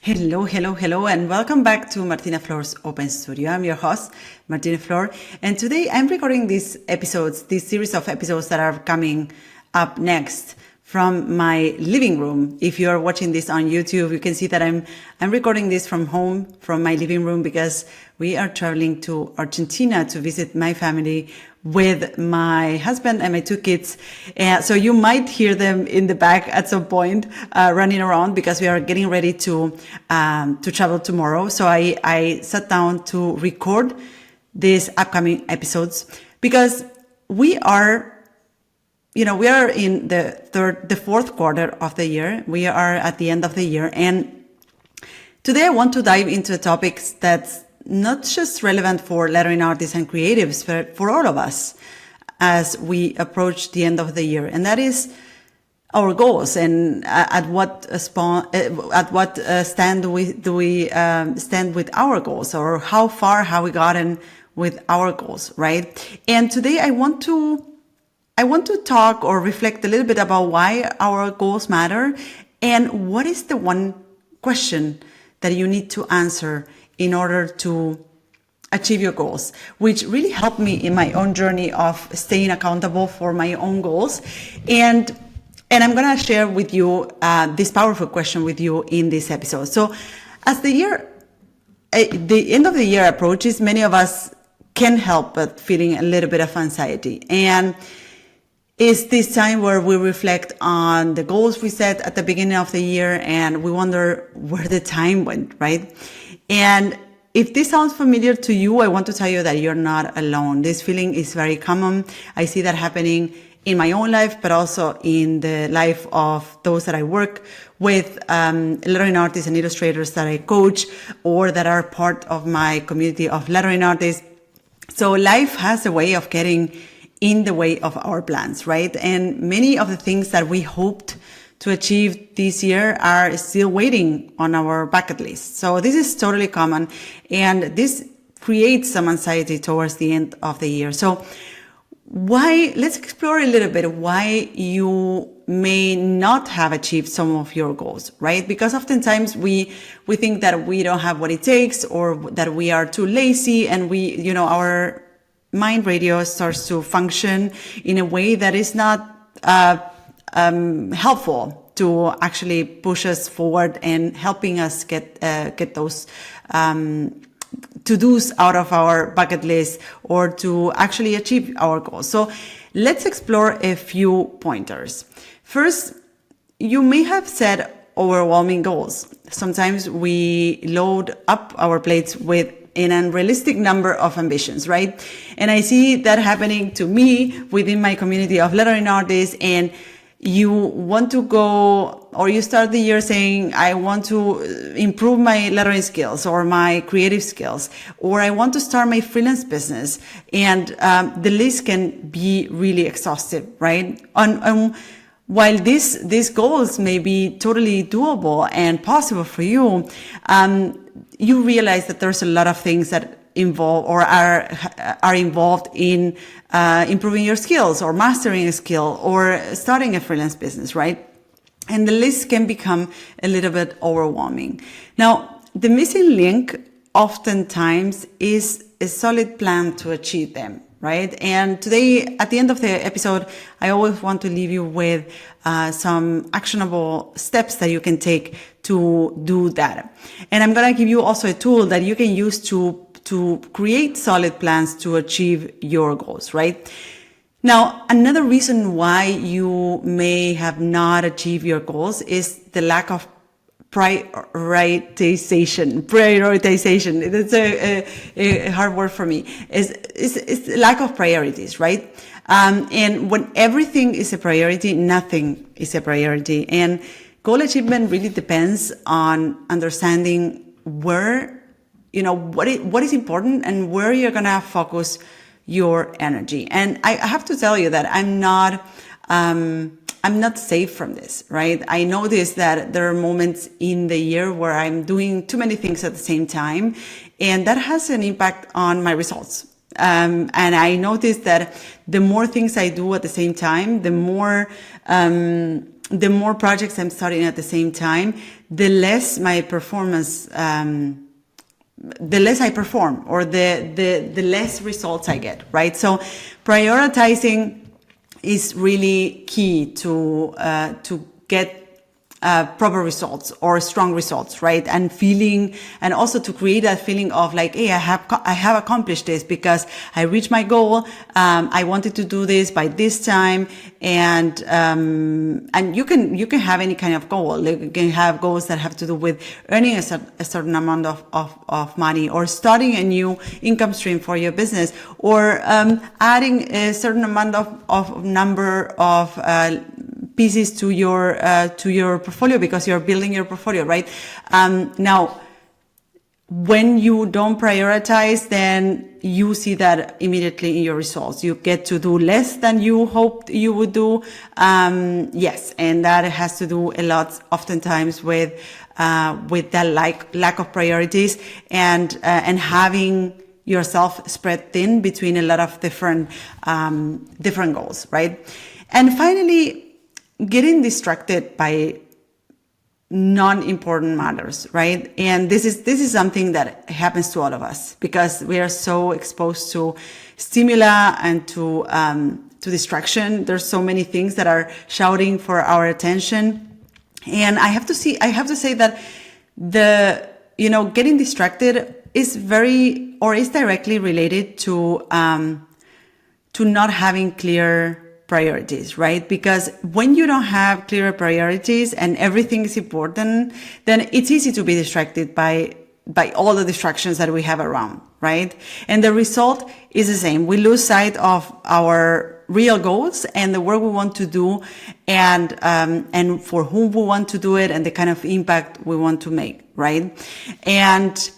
Hello, hello, hello, and welcome back to Martina Flor's Open Studio. I'm your host, Martina Flor, and today I'm recording these series of episodes that are coming up next from my living room. If you are watching this on YouTube, you can see that I'm recording this from home, from my living room, because we are traveling to Argentina to visit my family with my husband and my two kids. So you might hear them in the back at some point, running around because we are getting ready to travel tomorrow. So I sat down to record these upcoming episodes because we are in the fourth quarter of the year. We are at the end of the year. And today I want to dive into topics that's not just relevant for lettering artists and creatives, but for all of us as we approach the end of the year. And that is our goals and at what stand do we stand with our goals, or how far have we gotten with our goals, right? And today I want to talk or reflect a little bit about why our goals matter and what is the one question that you need to answer in order to achieve your goals, which really helped me in my own journey of staying accountable for my own goals. And I'm going to share with you this powerful question with you in this episode. So as the end of the year approaches, many of us can't help but feeling a little bit of anxiety. And it's this time where we reflect on the goals we set at the beginning of the year and we wonder where the time went, right? And if this sounds familiar to you, I want to tell you that you're not alone. This feeling is very common. I see that happening in my own life, but also in the life of those that I work with, lettering artists and illustrators that I coach or that are part of my community of lettering artists. So life has a way of getting in the way of our plans, right? And many of the things that we hoped to achieve this year are still waiting on our bucket list. So this is totally common, and this creates some anxiety towards the end of the year. So let's explore a little bit why you may not have achieved some of your goals, right? Because oftentimes we think that we don't have what it takes, or that we are too lazy, and our mind radio starts to function in a way that is not helpful to actually push us forward and helping us get those to-dos out of our bucket list or to actually achieve our goals. So let's explore a few pointers. First, you may have set overwhelming goals. Sometimes we load up our plates with an unrealistic number of ambitions, right? And I see that happening to me within my community of lettering artists. And you want to go, or you start the year saying, I want to improve my lettering skills or my creative skills, or I want to start my freelance business. And the list can be really exhaustive, right? While these goals may be totally doable and possible for you, you realize that there's a lot of things that involve or are involved in improving your skills or mastering a skill or starting a freelance business, right? And the list can become a little bit overwhelming. Now, the missing link oftentimes is a solid plan to achieve them, right? And today, at the end of the episode, I always want to leave you with some actionable steps that you can take to do that. And I'm going to give you also a tool that you can use to create solid plans to achieve your goals, right? Now, another reason why you may have not achieved your goals is the lack of prioritization. It's a hard word for me. It's lack of priorities, right? And when everything is a priority, nothing is a priority. And goal achievement really depends on understanding where, what is important and where you're going to focus your energy. And I have to tell you that I'm not safe from this, right? I notice that there are moments in the year where I'm doing too many things at the same time, and that has an impact on my results. And I noticed that the more things I do at the same time, the more the more projects I'm starting at the same time, the less my performance, the less I perform, or the less results I get, right? So prioritizing is really key to get proper results or strong results, right? And also to create that feeling of like, hey, I have accomplished this because I reached my goal. I wanted to do this by this time, and you can have any kind of goal. You can have goals that have to do with earning a certain amount of money, or starting a new income stream for your business, or adding a certain amount of number of pieces to your portfolio, because you're building your portfolio, right? Now, when you don't prioritize, then you see that immediately in your results. You get to do less than you hoped you would do. Yes, and that has to do a lot, oftentimes, with that lack of priorities, and having yourself spread thin between a lot of different goals, right? And finally, getting distracted by non-important matters, right? And this is something that happens to all of us, because we are so exposed to stimuli and to distraction. There's so many things that are shouting for our attention, and I have to say that getting distracted is directly related to not having clear priorities, right? Because when you don't have clear priorities and everything is important, then it's easy to be distracted by all the distractions that we have around, right? And the result is the same. We lose sight of our real goals and the work we want to do, and for whom we want to do it, and the kind of impact we want to make, right? And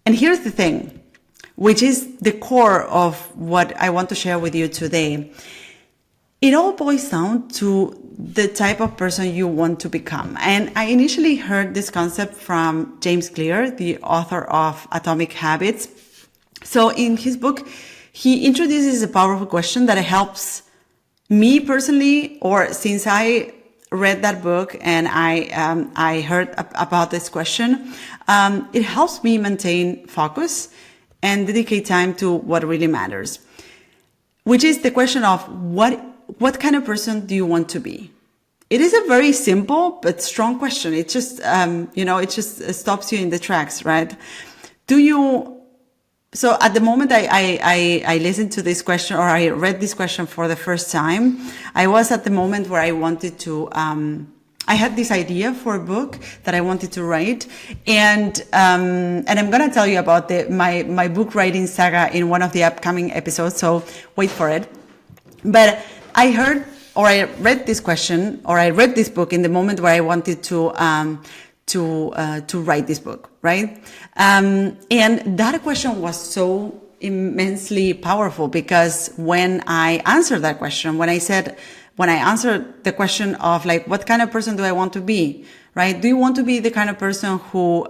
here's the thing, which is the core of what I want to share with you today. It all boils down to the type of person you want to become. And I initially heard this concept from James Clear, the author of Atomic Habits. So in his book, he introduces a powerful question that helps me personally, or since I read that book and I heard about this question, it helps me maintain focus and dedicate time to what really matters, which is the question of what kind of person do you want to be? It is a very simple but strong question. It just, it just stops you in the tracks, right? So at the moment I listened to this question, or I read this question for the first time, I was at the moment where I wanted to, I had this idea for a book that I wanted to write, and I'm going to tell you about my book writing saga in one of the upcoming episodes, so wait for it. But I read this question, or I read this book in the moment where I wanted to write this book, right? And that question was so immensely powerful, because when I answered that question, when I answered the question of like, what kind of person do I want to be, right? Do you want to be the kind of person who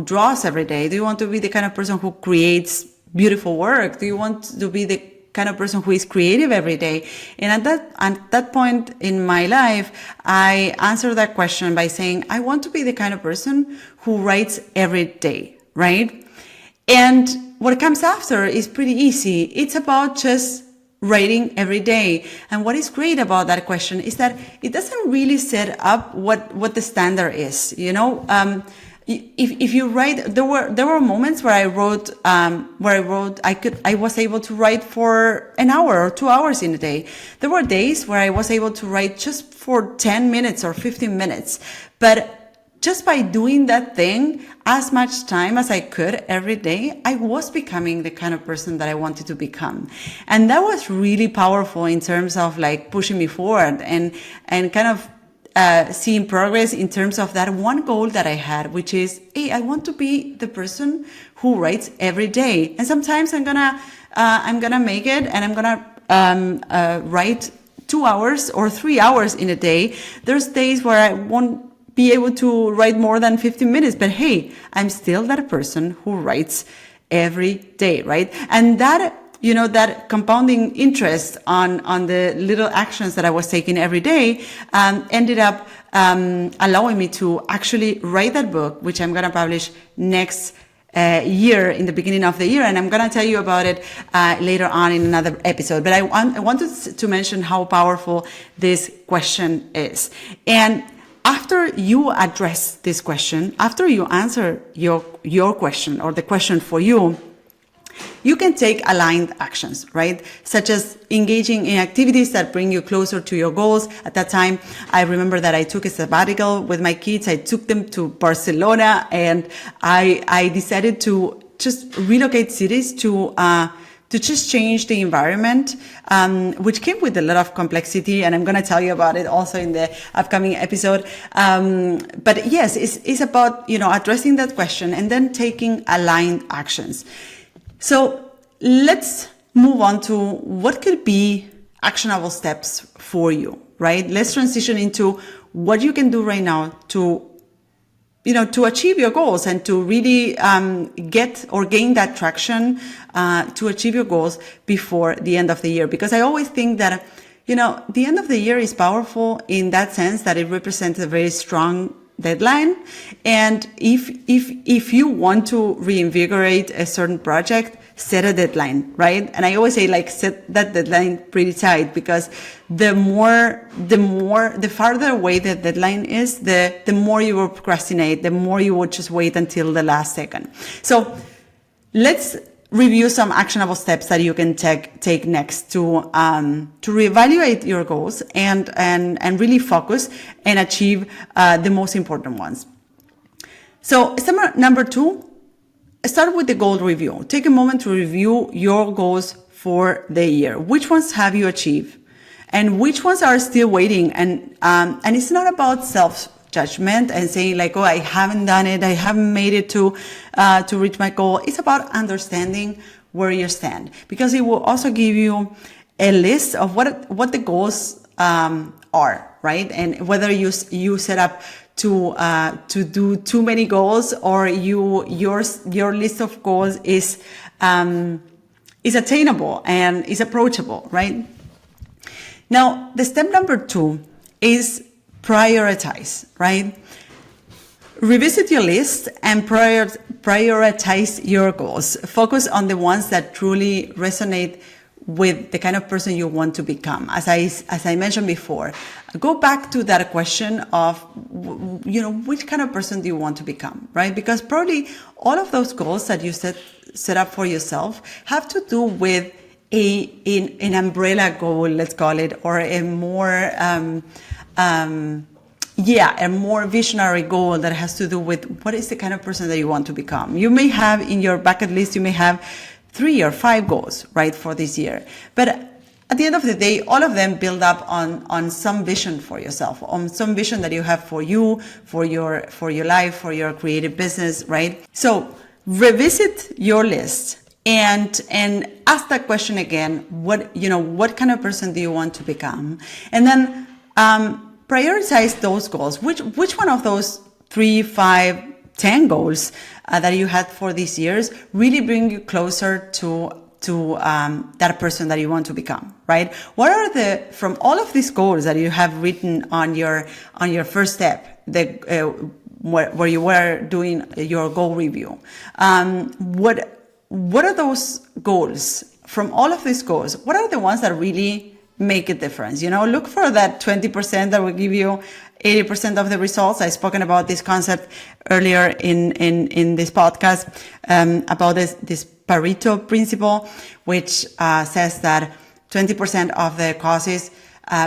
draws every day? Do you want to be the kind of person who creates beautiful work? Do you want to be the kind of person who is creative every day? And at that point in my life, I answered that question by saying, I want to be the kind of person who writes every day, right? And what comes after is pretty easy. It's about just writing every day. And what is great about that question is that it doesn't really set up what the standard is, If you write, there were moments where I was able to write for an hour or 2 hours in a day. There were days where I was able to write just for 10 minutes or 15 minutes. But just by doing that thing as much time as I could every day, I was becoming the kind of person that I wanted to become. And that was really powerful in terms of like pushing me forward and kind of seeing progress in terms of that one goal that I had, which is, hey, I want to be the person who writes every day. And sometimes I'm gonna make it, and I'm gonna write 2 hours or 3 hours in a day. There's days where I won't be able to write more than 15 minutes, but hey, I'm still that person who writes every day, right? And that that compounding interest on the little actions that I was taking every day, ended up allowing me to actually write that book, which I'm going to publish next year, in the beginning of the year, and I'm going to tell you about it later on in another episode. But I wanted to mention how powerful this question is. And after you address this question, after you answer your question or the question for you, you can take aligned actions, right? Such as engaging in activities that bring you closer to your goals. At that time, I remember that I took a sabbatical with my kids. I took them to Barcelona, and I decided to just relocate cities to just change the environment, which came with a lot of complexity, and I'm going to tell you about it also in the upcoming episode. But yes, it's about, addressing that question and then taking aligned actions. So let's move on to what could be actionable steps for you, right? Let's transition into what you can do right now to achieve your goals and to really get or gain that traction to achieve your goals before the end of the year. Because I always think that, the end of the year is powerful in that sense that it represents a very strong deadline. And if you want to reinvigorate a certain project, set a deadline, right? And I always say, set that deadline pretty tight, because the farther away the deadline is, the more you will procrastinate, the more you will just wait until the last second. So let's review some actionable steps that you can take next to reevaluate your goals and really focus and achieve the most important ones. So step number 2, start with the goal review. Take a moment to review your goals for the year. Which ones have you achieved, and which ones are still waiting? And it's not about self-judgment and saying oh, I haven't done it, I haven't made it to reach my goal. It's about understanding where you stand, because it will also give you a list of what the goals are, right? And whether you set up to do too many goals, or your list of goals is attainable and is approachable, right? Now, the step number 2 is prioritize, right? Revisit your list and prioritize your goals. Focus on the ones that truly resonate with the kind of person you want to become. As I mentioned before, go back to that question of, which kind of person do you want to become, right? Because probably all of those goals that you set up for yourself have to do with an umbrella goal, let's call it, or a more a more visionary goal that has to do with what is the kind of person that you want to become. You may have in your bucket list, you may have 3 or 5 goals, right, for this year. But at the end of the day, all of them build up on some vision for yourself, on some vision that you have for you, for your life, for your creative business, right? So revisit your list and ask that question again. What kind of person do you want to become? And then prioritize those goals. Which one of those 3, 5, 10 goals that you had for these years really bring you closer to that person that you want to become, right? What are from all of these goals that you have written on your first step, where you were doing your goal review? What are those goals? From all of these goals, what are the ones that really make a difference? Look for that 20% that will give you 80% of the results. I've spoken about this concept earlier in this podcast, about this Pareto principle, which says that 20% of the causes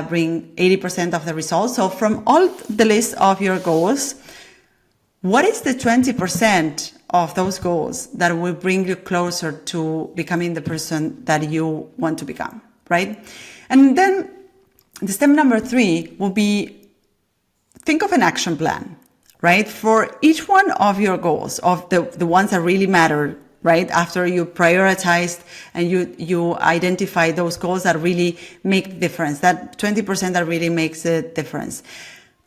bring 80% of the results. So from all the list of your goals, what is the 20% of those goals that will bring you closer to becoming the person that you want to become, right? And then the step number 3 will be, think of an action plan, right? For each one of your goals, of the ones that really matter, right? After you prioritized and you identify those goals that really make the difference, that 20% that really makes a difference.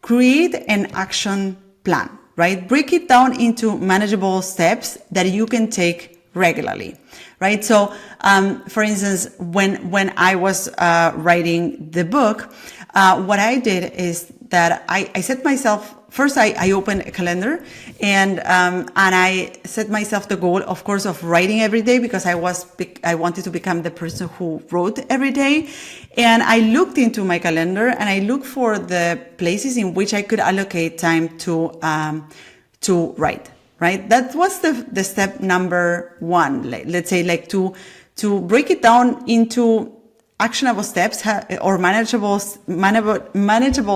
Create an action plan, right? Break it down into manageable steps that you can take regularly, right? So, for instance, when I was writing the book, what I did is that I set myself first. I opened a calendar, and I set myself the goal, of course, of writing every day, because I wanted to become the person who wrote every day. And I looked into my calendar and I looked for the places in which I could allocate time to write. Right? That was the step number one. Let's say, like, to break it down into actionable steps or manageable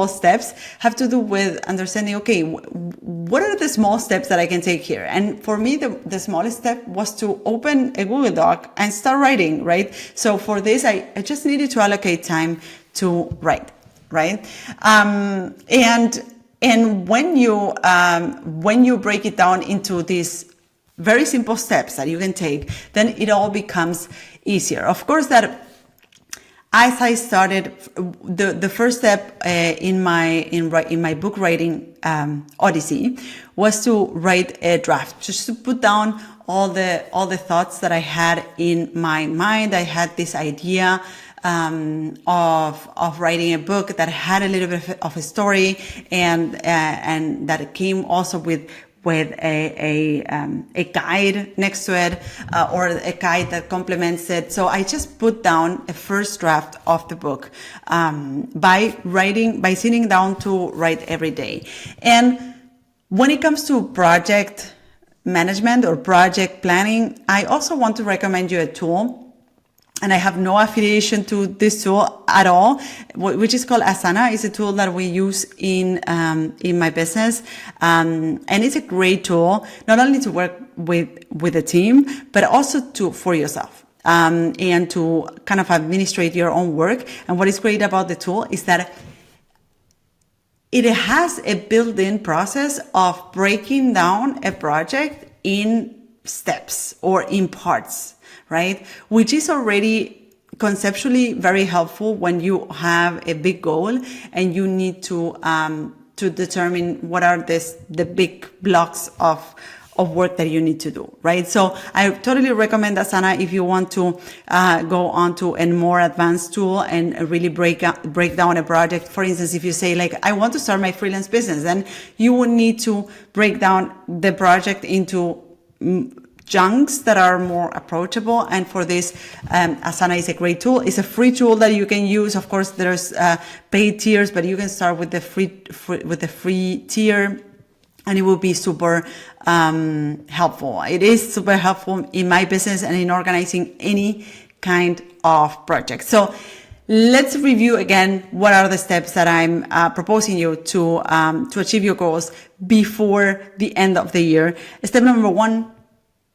steps, have to do with understanding, okay, what are the small steps that I can take here? And for me, the smallest step was to open a Google Doc and start writing, right? So for this, I just needed to allocate time to write, right? And when you break it down into these very simple steps that you can take, then it all becomes easier. Of course, that as I started, the first step in my book writing odyssey was to write a draft, just to put down all the thoughts that I had in my mind. I had this idea of writing a book that had a little bit of a story, and that came also with a guide next to it, or a guide that complements it. So I just put down a first draft of the book by sitting down to write every day. And when it comes to project management or project planning, I also want to recommend you a tool. And I have no affiliation to this tool at all, which is called Asana. It's a tool that we use in my business. And it's a great tool, not only to work with a team, but also for yourself. And to kind of administrate your own work. And what is great about the tool is that it has a built-in process of breaking down a project in steps or in parts, right? Which is already conceptually very helpful when you have a big goal and you need to determine what are the big blocks of work that you need to do, right? So I totally recommend Asana if you want to go on to a more advanced tool and really break down a project. For instance, if you say, like, I want to start my freelance business, then you will need to break down the project into chunks that are more approachable. And for this, Asana is a great tool. It's a free tool that you can use. Of course, there's paid tiers, but you can start with the free tier, and it will be super helpful. It is super helpful in my business and in organizing any kind of project. So let's review again what are the steps that I'm proposing you to achieve your goals before the end of the year. Step number one: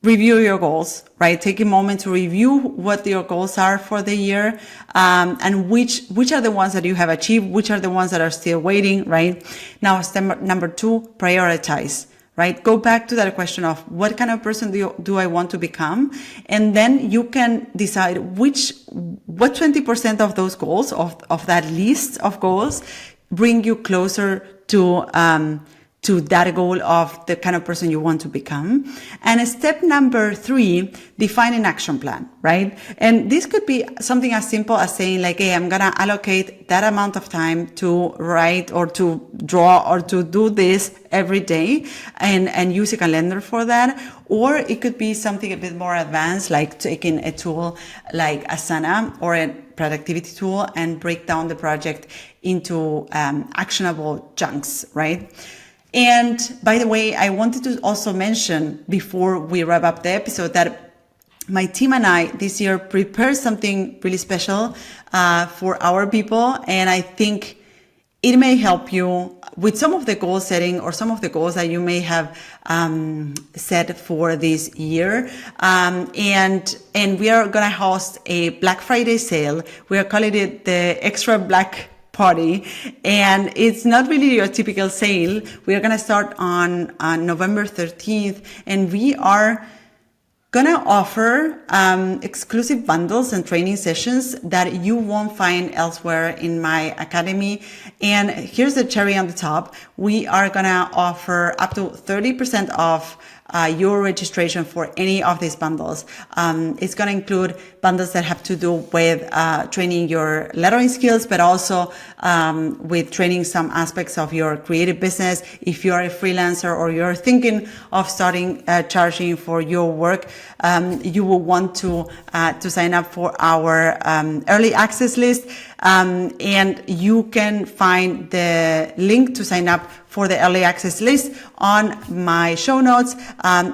review your goals, right? Take a moment to review what your goals are for the year, and which are the ones that you have achieved, which are the ones that are still waiting, right? Now, step number two: prioritize, right? Go back to that question of what kind of person do I want to become? And then you can decide what 20% of those goals, of that list of goals, bring you closer to that goal of the kind of person you want to become. And step number three: define an action plan, right? And this could be something as simple as saying, like, hey, I'm going to allocate that amount of time to write or to draw or to do this every day, and use a calendar for that. Or it could be something a bit more advanced, like taking a tool like Asana or a productivity tool and break down the project into actionable chunks, right? And by the way, I wanted to also mention before we wrap up the episode that my team and I this year prepared something really special for our people. And I think it may help you with some of the goal setting or some of the goals that you may have set for this year. And we are going to host a Black Friday sale. We are calling it the Extra Black Party, and it's not really your typical sale. We are going to start on November 13th, and we are gonna offer exclusive bundles and training sessions that you won't find elsewhere in my academy. And here's the cherry on the top. We are gonna offer up to 30% off your registration for any of these bundles. It's going to include bundles that have to do with training your lettering skills, but also with training some aspects of your creative business. If you're a freelancer or you're thinking of starting charging for your work, you will want to sign up for our early access list. And you can find the link to sign up for the early access list on my show notes,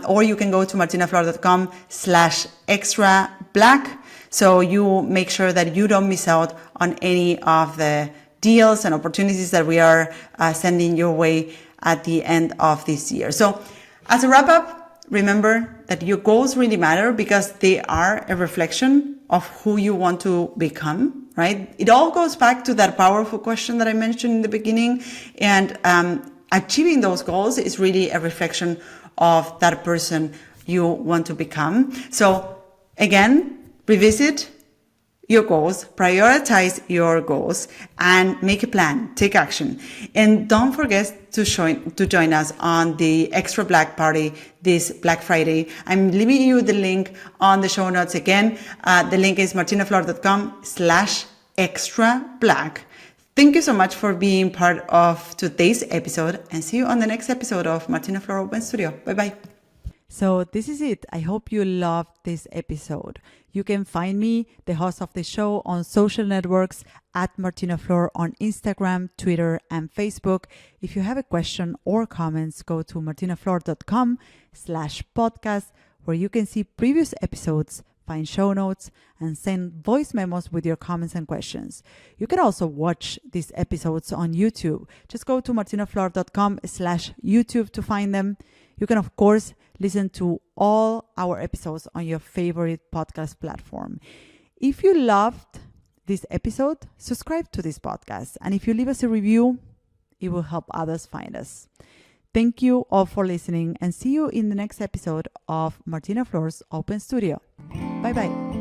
or you can go to martinaflor.com/extra black. So you make sure that you don't miss out on any of the deals and opportunities that we are sending your way at the end of this year. So as a wrap up, remember that your goals really matter because they are a reflection of who you want to become, right? It all goes back to that powerful question that I mentioned in the beginning. And achieving those goals is really a reflection of that person you want to become. So again, revisit your goals, prioritize your goals, and make a plan, take action. And don't forget to join us on the Extra Black Party this Black Friday. I'm leaving you the link on the show notes again. The link is martinaflor.com/extra black. Thank you so much for being part of today's episode, and see you on the next episode of Martina Flor Open Studio. Bye-bye. So this is it. I hope you loved this episode. You can find me, the host of the show, on social networks at Martina Flor on Instagram, Twitter, and Facebook. If you have a question or comments, go to martinaflor.com/podcast, where you can see previous episodes, find show notes, and send voice memos with your comments and questions. You can also watch these episodes on YouTube. Just go to martinaflor.com/YouTube to find them. You can, of course, listen to all our episodes on your favorite podcast platform. If you loved this episode, subscribe to this podcast. And if you leave us a review, it will help others find us. Thank you all for listening, and see you in the next episode of Martina Flor's Open Studio. Bye-bye.